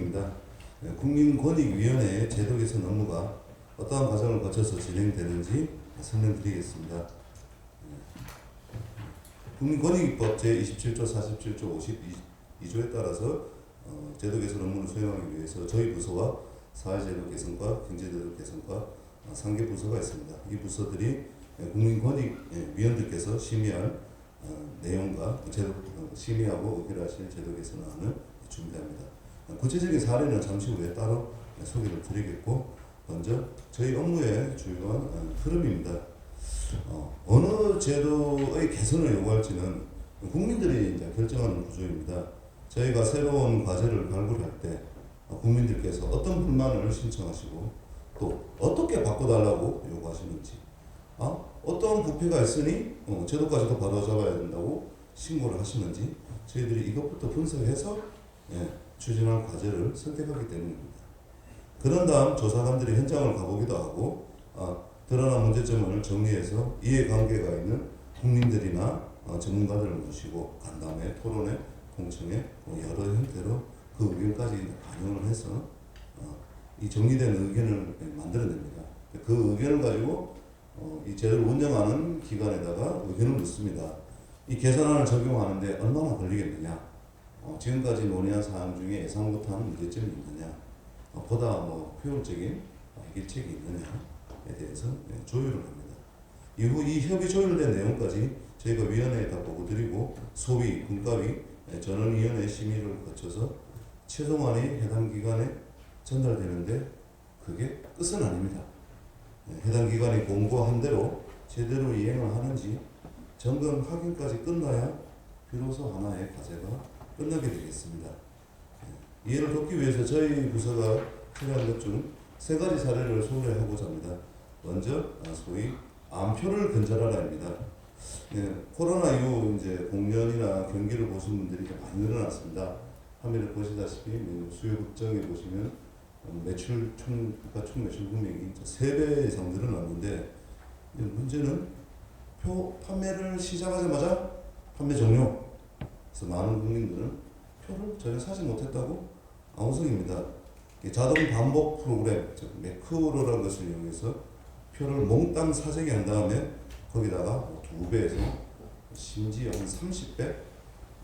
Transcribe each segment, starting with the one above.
김병입니다. 국민권익위원회의 제도 개선 업무가 어떠한 과정을 거쳐서 진행되는지 설명드리겠습니다. 국민권익위법 제27조, 47조, 52조에 따라서 제도 개선 업무를 수행하기 위해서 저희 부서와 사회제도 개선과 경제제도 개선과 3개 부서가 있습니다. 이 부서들이 국민권익위원들께서 심의할 내용과 심의하고 의결하실 제도 개선안을 준비합니다. 구체적인 사례는 잠시 후에 따로 소개를 드리겠고, 먼저 저희 업무의 주요한 흐름입니다. 어느 제도의 개선을 요구할지는 국민들이 이제 결정하는 구조입니다. 저희가 새로운 과제를 발굴할 때 국민들께서 어떤 불만을 신청하시고 또 어떻게 바꿔달라고 요구하시는지, 어떤 부패가 있으니 제도까지도 바로잡아야 된다고 신고를 하시는지 저희들이 이것부터 분석해서 추진할 과제를 선택하기 때문입니다. 그런 다음 조사관들이 현장을 가보기도 하고 드러난 문제점을 정리해서 이해관계가 있는 국민들이나 전문가들을 모시고 간담회, 토론회, 공청회 여러 형태로 그 의견까지 반영을 해서 이 정리된 의견을 만들어냅니다. 그 의견을 가지고 이 제도를 운영하는 기관에다가 의견을 묻습니다. 이 개선안을 적용하는데 얼마나 걸리겠느냐, 지금까지 논의한 사항 중에 예상 못한 문제점이 있느냐, 보다 효율적인 해결책이 있느냐에 대해서 조율을 합니다. 이후 이 협의 조율된 내용까지 저희가 위원회에다 보고 드리고 소위 분과위 전원위원회 심의를 거쳐서 최종안이 해당 기관에 전달되는데 그게 끝은 아닙니다. 해당 기관이 공고한 대로 제대로 이행을 하는지 점검 확인까지 끝나야 비로소 하나의 과제가 끝나게 되겠습니다. 이해를 돕기 위해서 저희 부서가 처리한 것 중 3가지 사례를 소개하고자 합니다. 먼저 소위 암표를 근절하라입니다. 코로나 이후 이제 공연이나 경기를 보신 분들이 많이 늘어났습니다. 화면을 보시다시피 수요 극장에 보시면 그러니까 총 매출 금액이 3배 이상 늘어났는데, 문제는 표 판매를 시작하자마자 판매 종료. 그래서 많은 국민들은 표를 전혀 사지 못했다고 아우성입니다. 자동 반복 프로그램, 즉 매크로라는 것을 이용해서 표를 몽땅 사재기 한 다음에 거기다가 2배에서 심지어 한 30배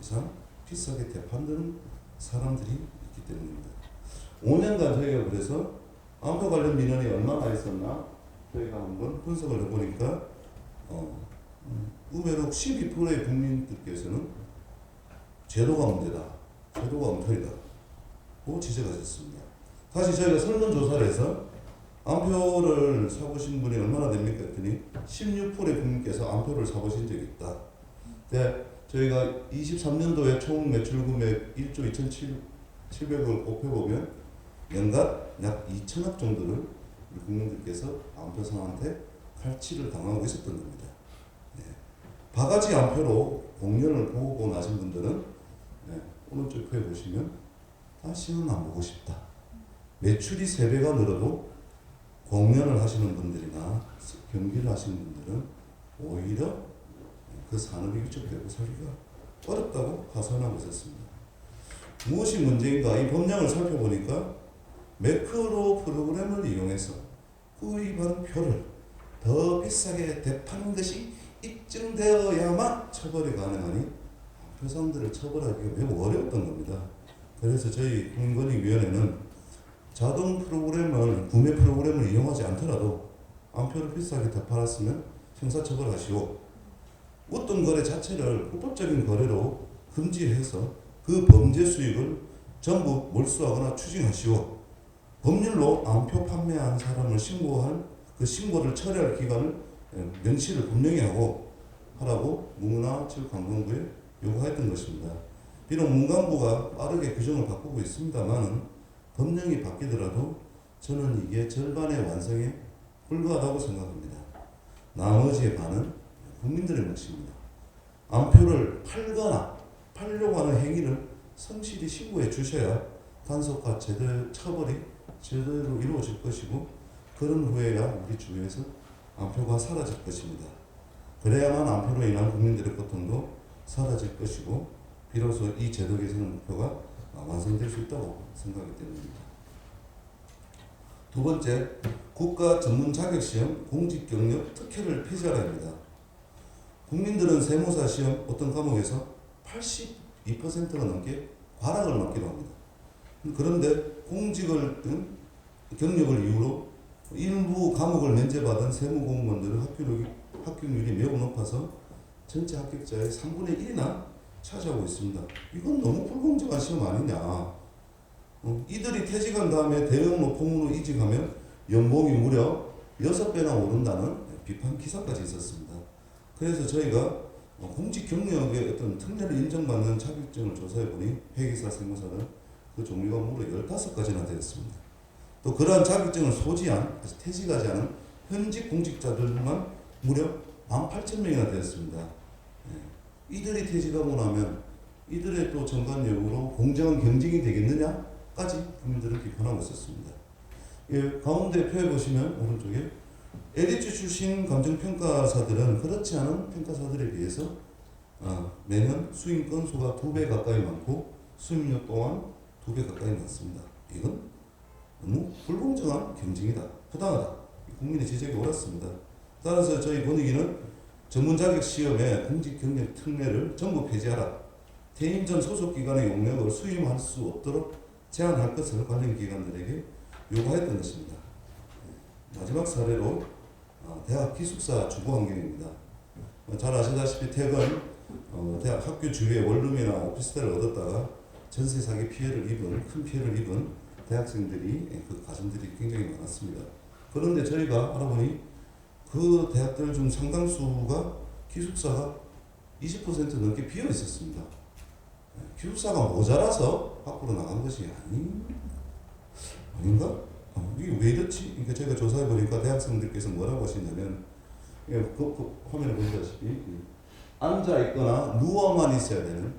이상 비싸게 되판다는 사람들이 있기 때문입니다. 5년간 저희가 그래서 암표 관련 민원이 얼마나 있었나 저희가 한번 분석을 해보니까 의외로 12%의 국민들께서는 제도가 문제다, 제도가 엉터리다고 지적하셨습니다. 다시 저희가 설문조사를 해서 암표를 사보신 분이 얼마나 됩니까 했더니 16%의 국민께서 암표를 사보신 적이 있다. 저희가 23년도에 총 매출 금액 1조 2,700억을 곱해보면 연간 약 2천억 정도를 우리 국민들께서 암표상한테 칼치를 당하고 있었던 겁니다. 바가지 암표로 공연을 보고 나신 분들은 오른쪽 표에 보시면 다시는 안 보고 싶다. 매출이 3배가 늘어도 공연을 하시는 분들이나 경기를 하시는 분들은 오히려 그 산업이 위축되고 살기가 어렵다고 하소연하고 있었습니다. 무엇이 문제인가? 이 법령을 살펴보니까 매크로 프로그램을 이용해서 구입한 표를 더 비싸게 되파는 것이 입증되어야만 처벌이 가능하니 표상들을 처벌하기가 매우 어려웠던 겁니다. 그래서 저희 국민권익위원회는 자동 프로그램을, 구매 프로그램을 이용하지 않더라도 암표를 비싸게 되팔았으면 형사처벌하시오. 어떤 거래 자체를 불법적인 거래로 금지해서 그 범죄 수익을 전부 몰수하거나 추징하시오. 법률로 암표 판매한 사람을 신고할 그 신고를 처리할 기관을 명시를 분명히 하라고 문화체육관광부에 요구했던 것입니다. 비록 문광부가 빠르게 규정을 바꾸고 있습니다만은 법령이 바뀌더라도 저는 이게 절반의 완성에 불과하다고 생각합니다. 나머지의 반은 국민들의 몫입니다. 암표를 팔거나 팔려고 하는 행위를 성실히 신고해 주셔야 단속과 처벌이 제대로 이루어질 것이고, 그런 후에야 우리 주위에서 암표가 사라질 것입니다. 그래야만 암표로 인한 국민들의 고통도 사라질 것이고, 비로소 이 제도 개선 목표가 완성될 수 있다고 생각이 됩니다. 두 번째, 국가 전문 자격시험 공직 경력 특혜를 폐지하라입니다. 국민들은 세무사 시험 어떤 과목에서 82%가 넘게 과락을 맞기도 합니다. 그런데 공직을 경력을 이유로 일부 과목을 면제받은 세무공무원들은 합격률이 매우 높아서 전체 합격자의 3분의 1이나 차지하고 있습니다. 이건 너무 불공정한 시험 아니냐. 이들이 퇴직한 다음에 대형 로펌으로 이직하면 연봉이 무려 6배나 오른다는 비판 기사까지 있었습니다. 그래서 저희가 공직 경력의 어떤 특례를 인정받는 자격증을 조사해보니 회계사, 세무사는 그 종류가 무려 15가지나 되었습니다. 또 그러한 자격증을 소지한, 퇴직하지 않은 현직 공직자들만 무려 18,000명이나 되었습니다. 이들이 퇴직하고 나면 이들의 또 정관 여부로 공정한 경쟁이 되겠느냐까지 국민들은 비판하고 있었습니다. 예, 가운데 표에 보시면 오른쪽에 엘리트 출신 감정평가사들은 그렇지 않은 평가사들에 비해서 매년 수임 건수가 2배 가까이 많고 수임료 또한 2배 가까이 많습니다. 이건 너무 불공정한 경쟁이다, 부당하다. 국민의 지적이 옳았습니다. 따라서 저희 권익위는 전문 자격 시험의 공직 경력 특례를 전부 폐지하라. 퇴임 전 소속 기관의 용역을 수임할 수 없도록 제한할 것을 관련 기관들에게 요구했던 것입니다. 마지막 사례로 대학 기숙사 주거 환경입니다. 잘 아시다시피 퇴근 대학 학교 주위에 원룸이나 오피스텔을 얻었다가 전세 사기 큰 피해를 입은 대학생들이 그 가정들이 굉장히 많았습니다. 그런데 저희가 알아보니 그 대학들 중 상당수가 기숙사가 20% 넘게 비어 있었습니다. 기숙사가 모자라서 밖으로 나간 것이 아닌가? 이게 왜 이렇지? 그러니까 저희가 조사해 보니까 대학생들께서 뭐라고 하시냐면, 화면에 보시다시피 앉아 있거나 누워만 있어야 되는,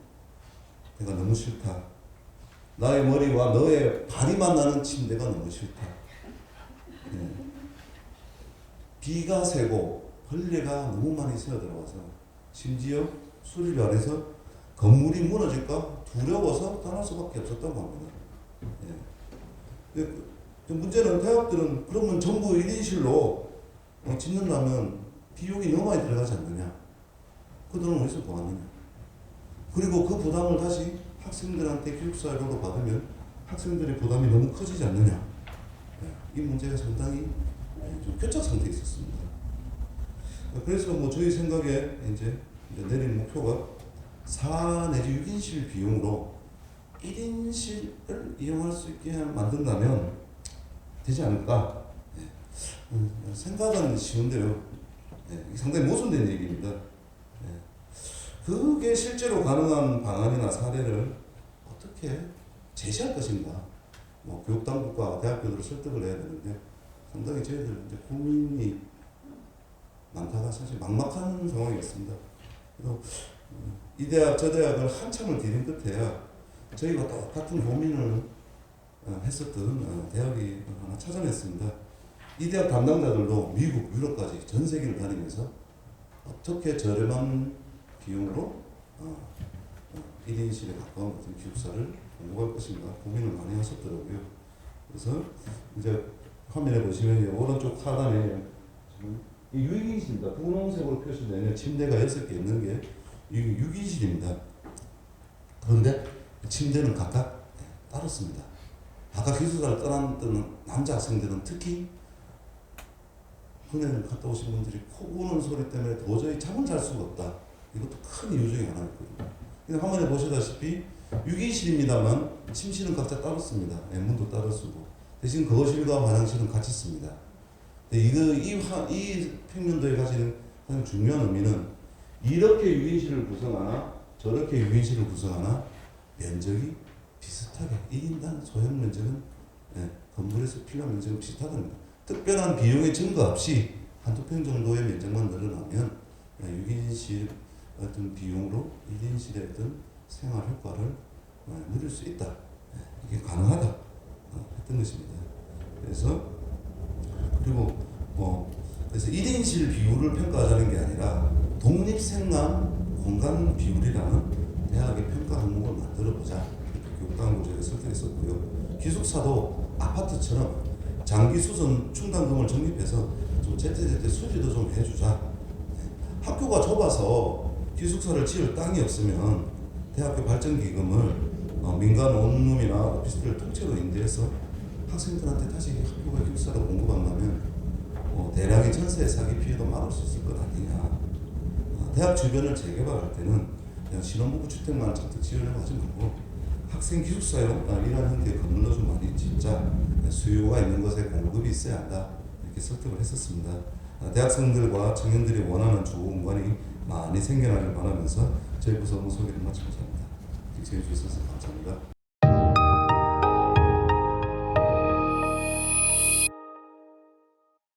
내가 너무 싫다. 나의 머리와 너의 발이 만나는 침대가 너무 싫다. 비가 새고 벌레가 너무 많이 새어 들어와서 심지어 수리비 안에서 건물이 무너질까 두려워서 떠날 수밖에 없었다고 합니다. 문제는 대학들은 그러면 전부 1인실로 짓는다면 비용이 너무 많이 들어가지 않느냐. 그 돈은 어디서 구하느냐. 그리고 그 부담을 다시 학생들한테 교육사료로 받으면 학생들의 부담이 너무 커지지 않느냐. 이 문제가 상당히 좀 교착 상태에 있었습니다. 그래서 저희 생각에 이제 내린 목표가 4 내지 6인실 비용으로 1인실을 이용할 수 있게 만든다면 되지 않을까. 생각은 쉬운데요. 상당히 모순된 얘기입니다. 그게 실제로 가능한 방안이나 사례를 어떻게 제시할 것인가. 교육당국과 대학교들을 설득을 해야 되는데 상당히 저희들 이제 고민이 많다가 사실 막막한 상황이었습니다. 그래서 이 대학 저 대학을 한참을 디딘 끝에야 저희가 똑같은 고민을 했었던 대학이 하나 찾아냈습니다. 이 대학 담당자들도 미국, 유럽까지 전 세계를 다니면서 어떻게 저렴한 비용으로 1인실에 가까운 어떤 기숙사를 공급할 것인가 고민을 많이 하셨더라고요. 그래서 이제 화면에 보시면 오른쪽 하단에 이 6인실입니다. 분홍색으로 표시되는 침대가 6개 있는 게 6인실입니다. 그런데 침대는 각각 따랐습니다. 아까 기숙사를 떠났던 남자 학생들은 특히 군에를 갔다 오신 분들이 코 고는 소리 때문에 도저히 잠을 잘 수가 없다. 이것도 큰 이유 중에 하나였거든요. 화면에 보시다시피 6인실입니다만 침실은 각자 따로 씁니다. 문도 따로 쓰고 대신 거실과 화장실은 같이 씁니다. 이 평면도에 가지는 가장 중요한 의미는 이렇게 6인실을 구성하나 저렇게 6인실을 구성하나 면적이 비슷하게 1인당 소형 면적은 건물에서 필요한 면적은 비슷하다는 겁니다. 특별한 비용의 증가 없이 한두 평 정도의 면적만 늘어나면 6인실 어떤 비용으로 1인실의 어떤 생활 효과를 누릴 수 있다. 이게 가능하다 했던 것입니다. 그래서 1인실 비율을 평가하자는 게 아니라 독립생활 공간 비율이라는 대학의 평가 항목을 만들어 보자. 이렇게 없다는 걸 저희가 설득했었고요. 기숙사도 아파트처럼 장기 수선 충당금을 적립해서 좀 제때제때 수리도 좀 해주자. 학교가 좁아서 기숙사를 지을 땅이 없으면 대학교 발전기금을 민간 원룸이나 오피스텔 통째로 인도해서 학생들한테 다시 학교가 기숙사를 공급한다면 대량의 전세 사기 피해도 막을 수 있을 것 아니냐. 대학 주변을 재개발할 때는 그냥 신혼부부 주택만 잔뜩 지으려고 하지 말고 학생 기숙사에 이런 형태의 건물도 좀 많이 짓자. 수요가 있는 것에 공급이 있어야 한다. 이렇게 설득을 했었습니다. 대학생들과 청년들이 원하는 주거 공간이 많이 생겨나길 바라면서 저희 부서 업무 소개를 마치고자 합니다. 시청해 주셔서 감사합니다.